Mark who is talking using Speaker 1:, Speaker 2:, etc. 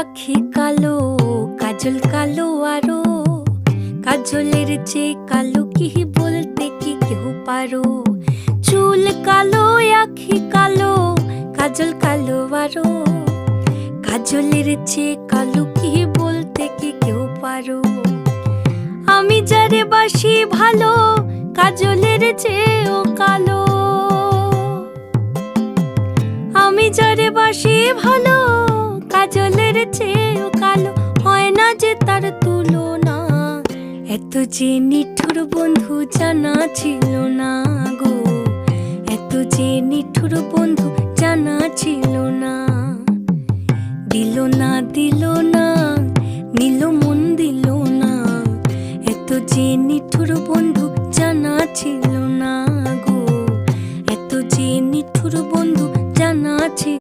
Speaker 1: আখি কালো, কাজল কালো আরো, কাজলের চেয়ে কালো কি বলতে কি কেউ পারো। চুল কালো, আখি কালো, কাজল কালো আরো, কাজলের চেয়ে কালো কি বলতে কি কেউ পারো। আমি যারে বাসি ভালো, কাজলের চেয়েও কালো। আমি যারে বাসি ভালো, কাজলের চেয়েও কালো। হয় না যে তার তুলনা, এত যে নিঠুর বন্ধু জানা ছিল না গো, এত যে নিঠুর বন্ধু জানা ছিল না। দিল না দিল না, নিল মন দিল না, এত যে নিঠুর বন্ধু জানা ছিল না গো, এত যে নিঠুর বন্ধু জানা ছিল।